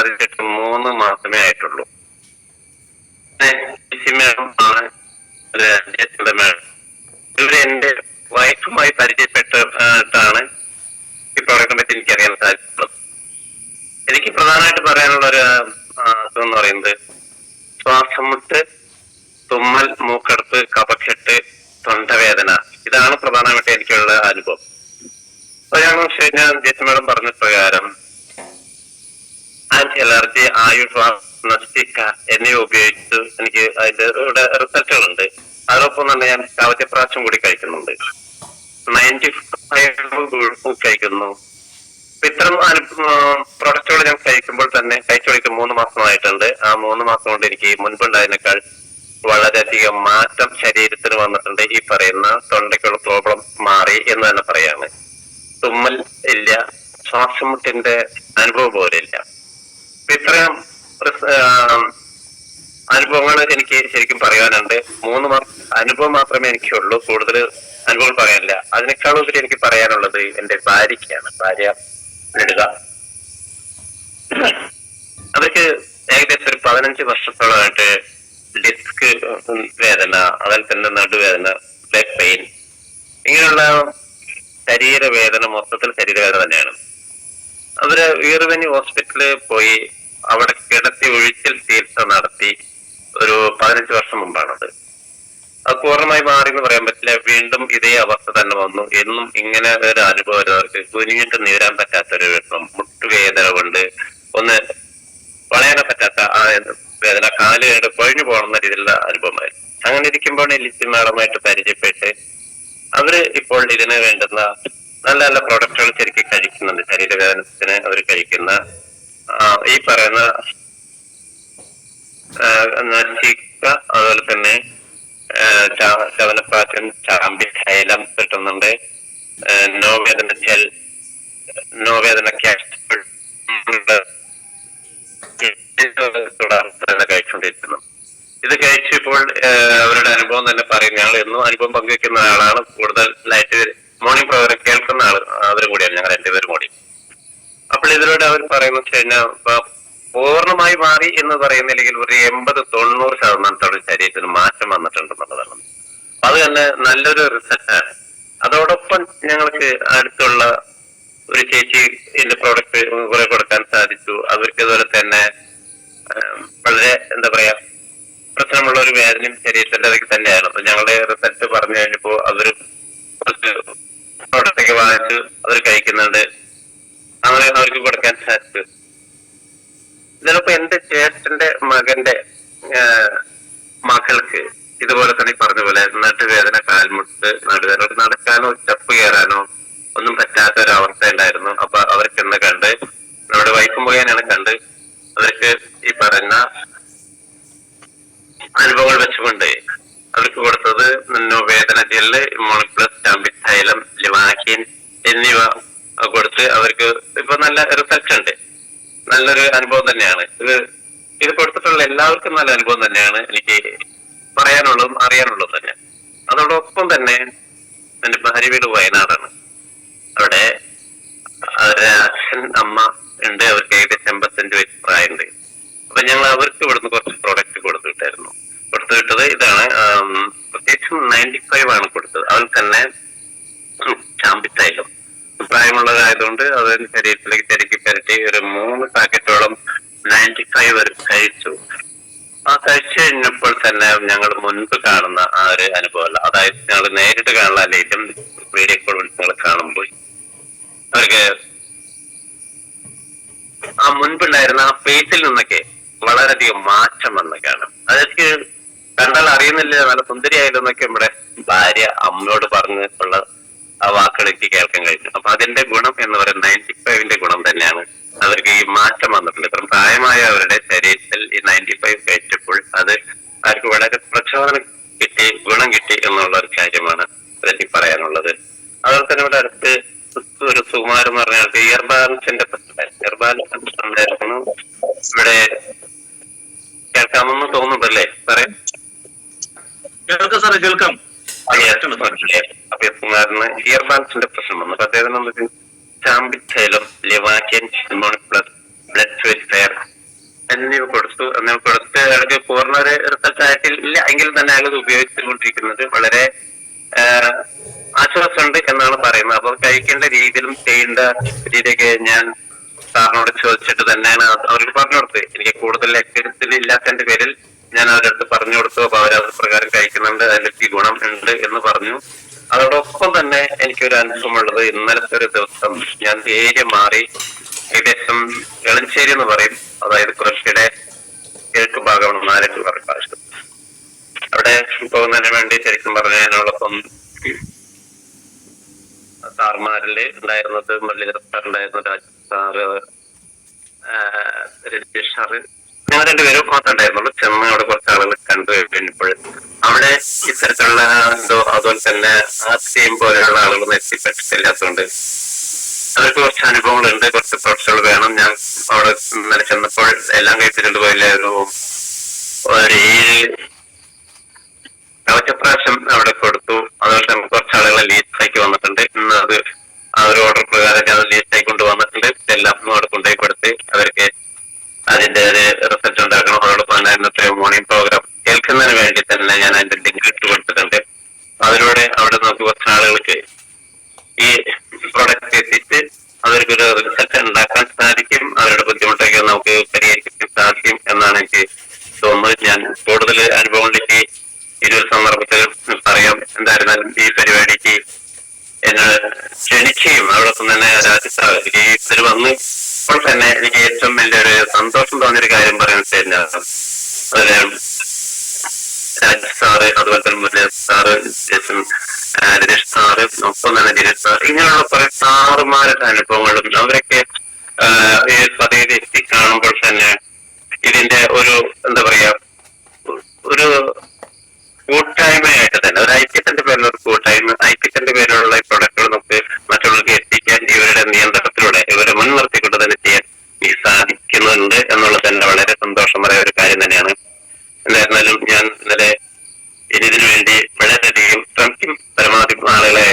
സാധിച്ചിട്ട് 3 മാസമേ ആയിട്ടുള്ളൂ. ഇവര് എന്റെ വൈഫുമായി പരിചയപ്പെട്ടിട്ടാണ് ഈ പ്രോഡക്റ്റിനെ പറ്റി എനിക്കറിയാൻ സാധിച്ചിട്ടുള്ളത്. എനിക്ക് പ്രധാനമായിട്ട് പറയാനുള്ള ഒരു ഇതെന്ന് പറയുന്നത് ശ്വാസം മുട്ട്, തുമ്മൽ, മൂക്കടപ്പ്, കഫക്കെട്ട്, തൊണ്ടവേദന, ഇതാണ് പ്രധാനമായിട്ട് എനിക്കുള്ള അനുഭവം. അപ്പൊ ഞാൻ ജെറ്റ് മാഡം പറഞ്ഞ പ്രകാരം ആന്റി അലർജി, ആയുഷ്, നസ്റ്റിക്ക എന്നിവ ഉപയോഗിച്ച് എനിക്ക് അതിന്റെ റിസൾട്ടുകളുണ്ട്. അതോടൊപ്പം തന്നെ ഞാൻ കവചപ്രാശം കൂടി കഴിക്കുന്നുണ്ട്. 95 കഴിക്കുന്നു. ഇത്തരം പ്രൊഡക്റ്റുകൾ ഞാൻ കഴിക്കുമ്പോൾ തന്നെ കഴിച്ചു 3 മാസമായിട്ടുണ്ട്. ആ 3 മാസം കൊണ്ട് എനിക്ക് മുൻപുണ്ടായതിനേക്കാൾ വളരെയധികം മാറ്റം ശരീരത്തിന് വന്നിട്ടുണ്ട്. ഈ പറയുന്ന തൊണ്ടയ്ക്കുള്ള പ്രോബ്ലം മാറി എന്ന് തന്നെ പറയാണ്. തുമ്മൽ ഇല്ല, ശ്വാസം മുട്ടിന്റെ അനുഭവം പോലും ഇല്ല. ഇത്രയും അനുഭവങ്ങൾ എനിക്ക് ശരിക്കും പറയാനുണ്ട്. 3 മാസം അനുഭവം മാത്രമേ എനിക്കുള്ളൂ, കൂടുതൽ അനുഭവം പറയാനില്ല. അതിനേക്കാളും ഉപരി എനിക്ക് പറയാനുള്ളത് എന്റെ ഭാര്യയ്ക്കാണ്. ഭാര്യ ലളിത, അവർക്ക് ഏകദേശം ഒരു 15 വർഷത്തോളമായിട്ട് ഡിസ്ക് വേദന, അതുപോലെ തന്നെ നടുവേദന, ബാക്ക് പെയിൻ, ഇങ്ങനെയുള്ള ശരീരവേദന, മൊത്തത്തിൽ ശരീരവേദന തന്നെയാണ്. അവര് ഈർവനി ഹോസ്പിറ്റലിൽ പോയി അവിടെ കിടത്തി ഒഴിച്ചിൽ ചികിത്സ നടത്തി ഒരു 15 വർഷം മുമ്പാണത്. അത് പൂർണ്ണമായി മാറി എന്ന് പറയാൻ പറ്റില്ല. വീണ്ടും ഇതേ അവസ്ഥ തന്നെ വന്നു. എന്നും ഇങ്ങനെ ഒരു അനുഭവം അവർക്ക് കുനിഞ്ഞിട്ട് നീരാൻ പറ്റാത്തൊരു വിഷമം, മുട്ടുവേദന കൊണ്ട് ഒന്ന് വളയാൻ പറ്റാത്ത ആ വേദന, കാല് കൊഴിഞ്ഞു പോകുന്ന രീതിയിലുള്ള അനുഭവമായിരുന്നു. അങ്ങനെ ഇരിക്കുമ്പോൾ ലിസി മാഡമായിട്ട് പരിചയപ്പെട്ട് അവര് ഇപ്പോൾ ഇതിന് വേണ്ടുന്ന നല്ല നല്ല പ്രോഡക്റ്റുകൾ ശരിക്കും കഴിക്കുന്നുണ്ട്. ശരീരവേദനത്തിന് അവർ കഴിക്കുന്ന ഈ പറയുന്ന ചിക്ക, അതുപോലെ തന്നെ ചവനപ്രാശം, ചാമ്പി തൈലം കിട്ടുന്നുണ്ട്. നോവേദന ജെൽ, നോവേദന ക്യാപ്സ്യൂൾ കഴിച്ചുകൊണ്ടിരിക്കുന്നു. ഇത് കഴിച്ചപ്പോൾ അവരുടെ അനുഭവം തന്നെ പറയും. ഞങ്ങൾ എന്നും അനുഭവം പങ്കുവെക്കുന്ന ആളാണ്. കൂടുതൽ ലൈറ്റ് മോർണിംഗ് പ്രോഗ്രാം കേൾക്കുന്ന അവരും കൂടിയാണ്, ഞങ്ങൾ 2 പേരും കൂടി. അപ്പോൾ ഇതിലൂടെ അവർ പറയുന്നത് വെച്ച് കഴിഞ്ഞാൽ പൂർണ്ണമായി മാറി എന്ന് പറയുന്നില്ലെങ്കിൽ ഒരു 80-90% ശരീരത്തിന് മാറ്റം വന്നിട്ടുണ്ടെന്നുള്ളതാണ്. അത് തന്നെ നല്ലൊരു റിസൾട്ടാണ്. അതോടൊപ്പം ഞങ്ങൾക്ക് അടുത്തുള്ള ഒരു ചേച്ചി എന്റെ പ്രോഡക്റ്റ് കുറെ കൊടുക്കാൻ സാധിച്ചു. അവർക്ക് ഇതുപോലെ തന്നെ വളരെ എന്താ പറയാ പ്രശ്നമുള്ള ഒരു വേദനയും ശരീരത്തിന്റെ അതൊക്കെ തന്നെയാണ്. അപ്പൊ ഞങ്ങളുടെ റിസൾട്ട് പറഞ്ഞു കഴിഞ്ഞപ്പോ അവര് കുറച്ച് പ്രോഡക്റ്റൊക്കെ വാങ്ങിച്ച് അവർ കഴിക്കുന്നുണ്ട്. അങ്ങനെ അവർക്ക് കൊടുക്കാൻ സാധിച്ചു. ഇതിലിപ്പോ എന്റെ ജ്യേഷ്ഠന്റെ മകന്റെ മക്കൾക്ക് ഇതുപോലെ തന്നെ പറഞ്ഞ പോലെ നടുവേദന, കാൽമുട്ട്, നടുവേദന, നടക്കാനോ സ്റ്റെപ്പ് കയറാനോ ഒന്നും പറ്റാത്ത ഒരു അവസ്ഥ ഉണ്ടായിരുന്നു. അപ്പൊ അവർക്ക് ഇന്ന് കണ്ട്, നമ്മുടെ വൈഫ് മുഖേനയാണ് കണ്ട്, അവർക്ക് ഈ പറഞ്ഞ അനുഭവങ്ങൾ വെച്ചുകൊണ്ട് അവർക്ക് കൊടുത്തത് വേദന ജെല്ല്, മോണിപ്ലസ്, ചാമ്പി തൈലം, ലിവാക്കിൻ എന്നിവ കൊടുത്ത് അവർക്ക് ഇപ്പൊ നല്ല റിസൾട്ട് ഉണ്ട്. നല്ലൊരു അനുഭവം തന്നെയാണ് ഇത് കൊടുത്തിട്ടുള്ള എല്ലാവർക്കും നല്ല അനുഭവം തന്നെയാണ് എനിക്ക് പറയാനുള്ളതും അറിയാനുള്ളതും തന്നെ. അതോടൊപ്പം തന്നെ എന്റെ ഭാര്യ വീട് വയനാടാണ്. അവിടെ അച്ഛൻ അമ്മ ഉണ്ട്. അവർക്ക് ഏകദേശം 85 വയസ്സ് പ്രായമുണ്ട്. അപ്പൊ ഞങ്ങൾ അവർക്ക് ഇവിടുന്ന് കുറച്ച് പ്രോഡക്റ്റ് കൊടുത്തുവിട്ടായിരുന്നു. കൊടുത്തുവിട്ടത് ഇതാണ്, പ്രത്യേകിച്ചും 95 ആണ് കൊടുത്തത്. അതിൽ തന്നെ ചാമ്പിത്തൈലം പ്രായമുള്ളതായതുകൊണ്ട് അത് ശരീരത്തിലേക്ക് തിരക്കി പരട്ടി ഒരു 3 പാക്കറ്റോളം 95 വരെ കഴിച്ചു. ആ കഴിച്ചു കഴിഞ്ഞപ്പോൾ തന്നെ ഞങ്ങൾ മുൻപ് കാണുന്ന ആ ഒരു അനുഭവമല്ല, അതായത് ഞങ്ങൾ നേരിട്ട് കാണുന്ന ലേറ്റം വീഡിയോ കോൾ നിങ്ങൾ കാണുമ്പോൾ അവർക്ക് ആ മുൻപുണ്ടായിരുന്ന ആ ഫേസിൽ നിന്നൊക്കെ വളരെയധികം മാറ്റം വന്ന് കാണും. അതൊക്കെ കണ്ടാൽ അറിയുന്നില്ല, നല്ല സുന്ദരിയായാലും എന്നൊക്കെ നമ്മുടെ ഭാര്യ അമ്മയോട് പറഞ്ഞിട്ടുള്ള ആ വാക്കുകൾ എനിക്ക് കേൾക്കാൻ കഴിഞ്ഞു. അപ്പൊ അതിന്റെ ഗുണം എന്ന് പറയുന്നത് 95ന്റെ ഗുണം തന്നെയാണ്. അവർക്ക് ഈ മാറ്റം വന്നിട്ടുണ്ട്. ഇത്ര പ്രായമായ അവരുടെ ശരീരത്തിൽ ഈ 95 കഴിച്ചപ്പോൾ അത് അവർക്ക് വളരെ പ്രചോദനം കിട്ടി, ഗുണം കിട്ടി എന്നുള്ള ഒരു കാര്യമാണ് എനിക്ക് പറയാനുള്ളത്. അതുപോലെ തന്നെ ഇവിടെ അടുത്ത് ഒരു സുകുമാരൻ എന്ന് പറഞ്ഞ ആൾക്ക് ഇയർ ബാലൻസിന്റെ പ്രശ്നം ഉണ്ടായിരുന്നു. ഇവിടെ കേൾക്കാമെന്ന് തോന്നുന്നുണ്ടല്ലേ സാറേ? കേൾക്കാം സാറേ, കേൾക്കാം. അപ്പൊ സുകുമാരന് ഇയർ ബാലൻസിന്റെ പ്രശ്നം വന്നു. അപ്പൊ അദ്ദേഹം ചാമ്പിച്ചേലും ലിവാക്കിൻ, മോണിപ്ലസ്, ബ്ലഡ് വെൽഫെയർ എന്നിവ കൊടുത്തു. എന്നിവ കൊടുത്ത് അയാൾക്ക് പൂർണ്ണ റിസൾട്ട് ആയിട്ടില്ല എങ്കിൽ തന്നെ അയാൾ ഇത് ഉപയോഗിച്ചുകൊണ്ടിരിക്കുന്നത് വളരെ ആശ്വാസമുണ്ട് എന്നാണ് പറയുന്നത്. അപ്പോൾ കഴിക്കേണ്ട രീതിയിലും ചെയ്യേണ്ട രീതിയൊക്കെ ഞാൻ സാറിനോട് ചോദിച്ചിട്ട് തന്നെയാണ് അവർക്ക് പറഞ്ഞു കൊടുത്തത്. എനിക്ക് കൂടുതൽ എക്സ്പീരിയൻസ് ഇല്ലാത്തതിന്റെ പേരിൽ ഞാൻ അവരുടെ അടുത്ത് പറഞ്ഞു കൊടുത്തു. അപ്പൊ അവരത് പ്രകാരം കഴിക്കുന്നുണ്ട്, അതിലേക്ക് ഗുണം ഉണ്ട് എന്ന് പറഞ്ഞു. അതോടൊപ്പം തന്നെ എനിക്കൊരു അനുഭവമുള്ളത്, ഇന്നലത്തെ ഒരു ദിവസം ഞാൻ ഏരിയ മാറി ഏകദേശം എളഞ്ചേരി എന്ന് പറയും, അതായത് കുറച്ചുകൂടെ കിഴക്ക് ഭാഗമാണ്, നാലഞ്ച് ഭാഗം. അവിടെ പോകുന്നതിന് വേണ്ടി ശരിക്കും പറഞ്ഞ അതിനോടൊപ്പം സാർമാരില് ഉണ്ടായിരുന്നത് മുരളീധര സാർ ഉണ്ടായിരുന്നു, രാജ് സാറ്, രജീഷ് സാറ്, ഞങ്ങൾ രണ്ടുപേരും മാത്രമേ ഉണ്ടായിരുന്നുള്ളൂ. ചെന്ന് അവിടെ കുറച്ച് ആളുകൾ കണ്ടു കഴിഞ്ഞപ്പോൾ അവിടെ ഇത്തരത്തിലുള്ള എന്തോ അതുപോലെ തന്നെ ആ ടീം പോലെയുള്ള ആളുകളൊന്നും എത്തിപ്പെട്ടിട്ടില്ലാത്തതുകൊണ്ട് അവർക്ക് കുറച്ച് അനുഭവങ്ങളുണ്ട്, കുറച്ച് പ്രൊഫഷണൽ വേണം. ഞാൻ അവിടെ ഇന്നലെ ചെന്നപ്പോൾ എല്ലാം കഴിച്ചിട്ടുണ്ട് പോയില്ല. ഒരു 7 കവചപ്രാവശ്യം അവിടെ കൊടുത്തു. അതുപോലെ തന്നെ കുറച്ച് ആളുകളെ ലീസ്റ്റാക്കി വന്നിട്ടുണ്ട്. ഇന്ന് അത് ആ ഒരു ഓർഡർ പ്രകാരം ഞാൻ ലീസ്റ്റായി കൊണ്ടുവന്നിട്ടുണ്ട്. എല്ലാം അവിടെ കൊണ്ടുപോയി കൊടുത്ത് അവർക്ക് അതിന്റെ ഒരു റിസൾട്ട് ഉണ്ടാക്കണം. അതോടൊപ്പം തന്നെ ഇന്നത്തെ മോർണിംഗ് പ്രോഗ്രാം കേൾക്കുന്നതിന് വേണ്ടി തന്നെ ഞാൻ അതിന്റെ ലിങ്ക് ഇട്ട് കൊടുത്തിട്ടുണ്ട്. അതിലൂടെ അവിടെ നമുക്ക് കുറച്ച് ആളുകൾക്ക് ഈ പ്രൊഡക്റ്റ് എത്തിച്ച് അവർക്കൊരു റിസൾട്ട് ഉണ്ടാക്കാൻ സാധിക്കും. അവരുടെ ബുദ്ധിമുട്ടൊക്കെ നമുക്ക് പരിഹരിക്കാൻ സാധിക്കും എന്നാണ് എനിക്ക് തോന്നുന്നത്. ഞാൻ കൂടുതൽ അനുഭവങ്ങളിലേക്ക് ഈ ഒരു സന്ദർഭത്തിൽ പറയാം. എന്തായിരുന്നാലും ഈ പരിപാടിക്ക് എന്നെ ക്ഷണിക്കുകയും അതോടൊപ്പം തന്നെ ഇതിൽ വന്ന് ഇപ്പോൾ തന്നെ എനിക്ക് ഏറ്റവും വലിയൊരു സന്തോഷം തോന്നിയൊരു കാര്യം പറയാൻ കഴിഞ്ഞാൽ രാജ് സാറ്, അതുപോലെ തന്നെ മുരളീധര സാറ്, രജീഷ് സാറ്, ഒപ്പം തന്നെ ജിനേഷ് സാർ, ഇങ്ങനെയുള്ള കുറെ സാറുമാരുടെ അനുഭവങ്ങളും അവരൊക്കെ ഈ പദവിയിൽ എത്തി കാണുമ്പോൾ തന്നെ ഇതിന്റെ ഒരു എന്താ പറയാ ഒരു കൂട്ടായ്മയായിട്ട് തന്നെ ഒരു ഐക്യത്തിന്റെ പേരിലുള്ള ഒരു കൂട്ടായ്മ, ഐക്യത്തിന്റെ പേരിലുള്ള ഈ പ്രൊഡക്റ്റുകൾ നമുക്ക് മറ്റുള്ളവർക്ക് എത്തിക്കാൻ ഇവരുടെ നിയന്ത്രണത്തിലൂടെ ഇവരെ മുൻനിർത്തിക്കൊണ്ട് തന്നെ ചെയ്യാൻ സാധിക്കുന്നുണ്ട് എന്നുള്ളത് തന്നെ വളരെ സന്തോഷമായ ഒരു കാര്യം തന്നെയാണ്. എന്തായിരുന്നാലും ഞാൻ ഇന്നലെ ഇതിനു വേണ്ടി വളരെയധികം ശ്രമിക്കും, പരമാവധി ആളുകളെ